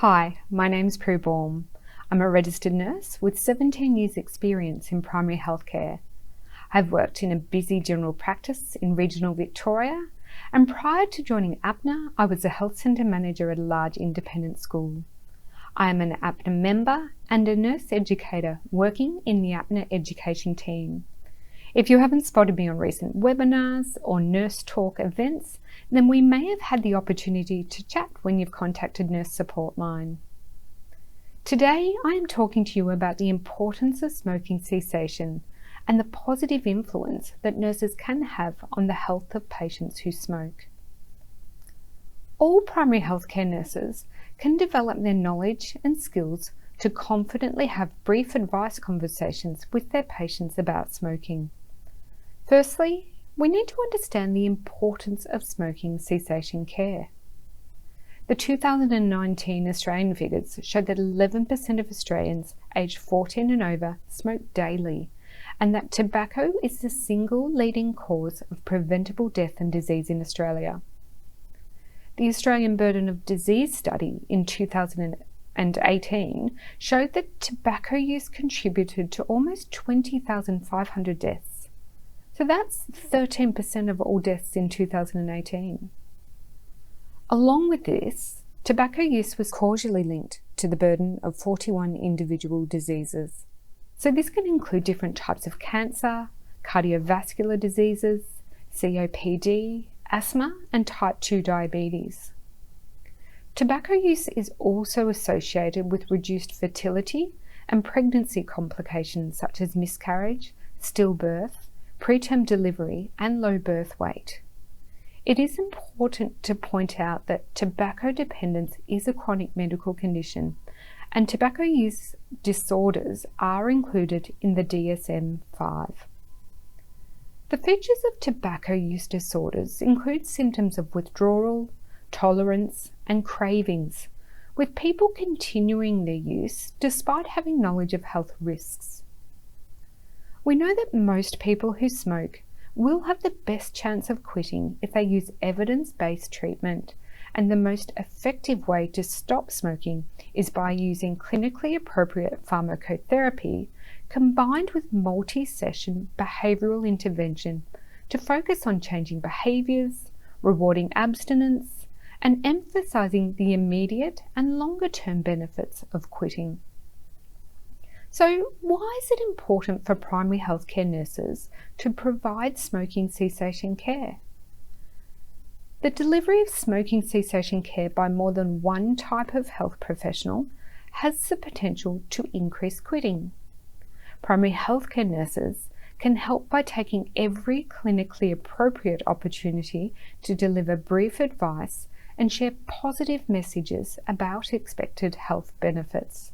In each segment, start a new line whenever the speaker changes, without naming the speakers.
Hi, my name's Prue Baum. I'm a registered nurse with 17 years experience in primary healthcare. I've worked in a busy general practice in regional Victoria, and prior to joining APNA, I was a health centre manager at a large independent school. I am an APNA member and a nurse educator working in the APNA education team. If you haven't spotted me on recent webinars or Nurse Talk events, then we may have had the opportunity to chat when you've contacted Nurse Support Line. Today, I am talking to you about the importance of smoking cessation and the positive influence that nurses can have on the health of patients who smoke. All primary healthcare nurses can develop their knowledge and skills to confidently have brief advice conversations with their patients about smoking. Firstly, we need to understand the importance of smoking cessation care. The 2019 Australian figures showed that 11% of Australians aged 14 and over smoke daily, and that tobacco is the single leading cause of preventable death and disease in Australia. The Australian Burden of Disease study in 2018 showed that tobacco use contributed to almost 20,500 deaths. So that's 13% of all deaths in 2018. Along with this, tobacco use was causally linked to the burden of 41 individual diseases. So this can include different types of cancer, cardiovascular diseases, COPD, asthma, and type 2 diabetes. Tobacco use is also associated with reduced fertility and pregnancy complications such as miscarriage, stillbirth, preterm delivery, and low birth weight. It is important to point out that tobacco dependence is a chronic medical condition, and tobacco use disorders are included in the DSM-5. The features of tobacco use disorders include symptoms of withdrawal, tolerance, and cravings, with people continuing their use despite having knowledge of health risks. We know that most people who smoke will have the best chance of quitting if they use evidence-based treatment, and the most effective way to stop smoking is by using clinically appropriate pharmacotherapy combined with multi-session behavioural intervention to focus on changing behaviours, rewarding abstinence, and emphasising the immediate and longer-term benefits of quitting. So why is it important for primary healthcare nurses to provide smoking cessation care? The delivery of smoking cessation care by more than one type of health professional has the potential to increase quitting. Primary healthcare nurses can help by taking every clinically appropriate opportunity to deliver brief advice and share positive messages about expected health benefits.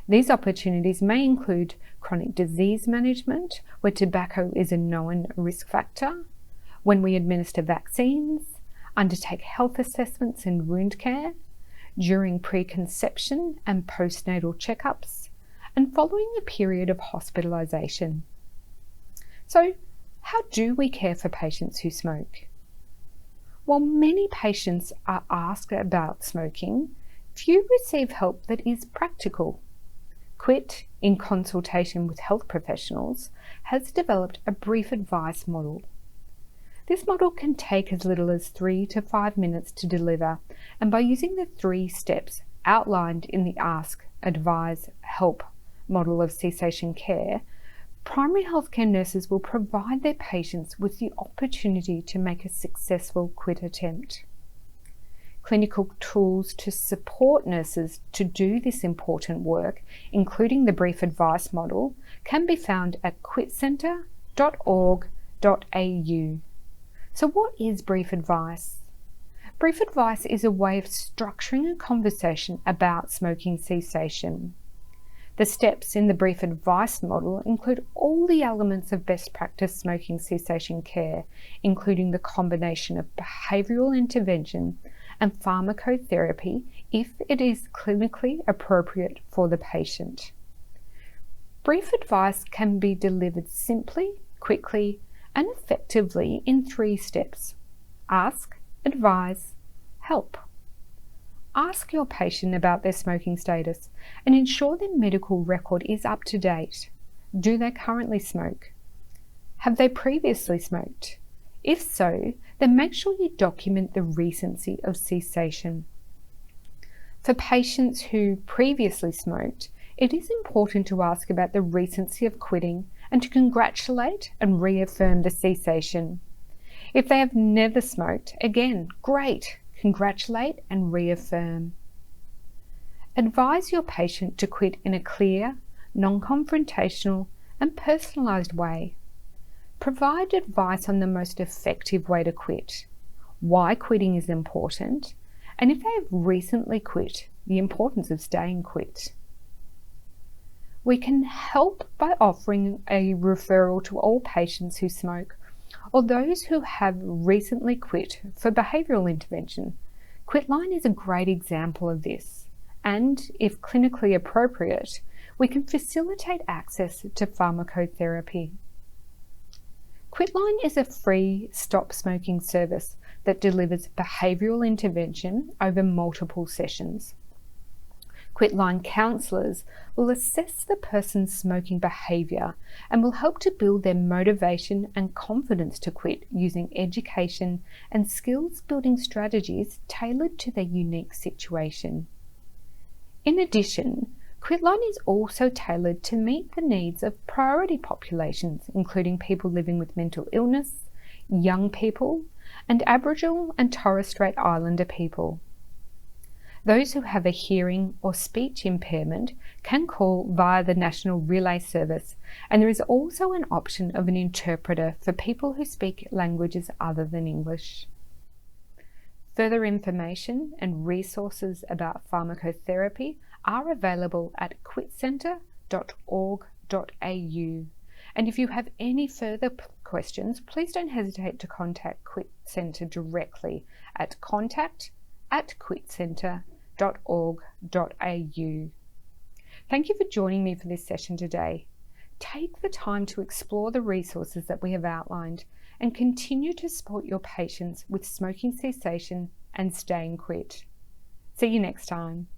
These opportunities may include chronic disease management, where tobacco is a known risk factor, when we administer vaccines, undertake health assessments and wound care, during preconception and postnatal checkups, and following a period of hospitalisation. So, how do we care for patients who smoke? While many patients are asked about smoking, few receive help that is practical. Quit, in consultation with health professionals, has developed a brief advice model. This model can take as little as 3 to 5 minutes to deliver, and by using the 3 steps outlined in the Ask, Advise, Help model of cessation care, primary healthcare nurses will provide their patients with the opportunity to make a successful quit attempt. Clinical tools to support nurses to do this important work, including the brief advice model, can be found at quitcentre.org.au. So what is brief advice? Brief advice is a way of structuring a conversation about smoking cessation. The steps in the brief advice model include all the elements of best practice smoking cessation care, including the combination of behavioural intervention and pharmacotherapy if it is clinically appropriate for the patient. Brief advice can be delivered simply, quickly, and effectively in 3 steps: ask, advise, help. Ask your patient about their smoking status and ensure their medical record is up to date. Do they currently smoke? Have they previously smoked? If so, then make sure you document the recency of cessation. For patients who previously smoked, it is important to ask about the recency of quitting and to congratulate and reaffirm the cessation. If they have never smoked, again, great, congratulate and reaffirm. Advise your patient to quit in a clear, non-confrontational and personalised way. Provide advice on the most effective way to quit, why quitting is important, and if they have recently quit, the importance of staying quit. We can help by offering a referral to all patients who smoke or those who have recently quit for behavioural intervention. Quitline is a great example of this, and if clinically appropriate, we can facilitate access to pharmacotherapy. Quitline is a free stop smoking service that delivers behavioural intervention over multiple sessions. Quitline counsellors will assess the person's smoking behaviour and will help to build their motivation and confidence to quit using education and skills building strategies tailored to their unique situation. In addition, Quitline is also tailored to meet the needs of priority populations, including people living with mental illness, young people, and Aboriginal and Torres Strait Islander people. Those who have a hearing or speech impairment can call via the National Relay Service, and there is also an option of an interpreter for people who speak languages other than English. Further information and resources about pharmacotherapy are available at quitcentre.org.au. And if you have any further questions, please don't hesitate to contact Quit Centre directly at contact@quitcentre.org.au. Thank you for joining me for this session today. Take the time to explore the resources that we have outlined and continue to support your patients with smoking cessation and staying quit. See you next time.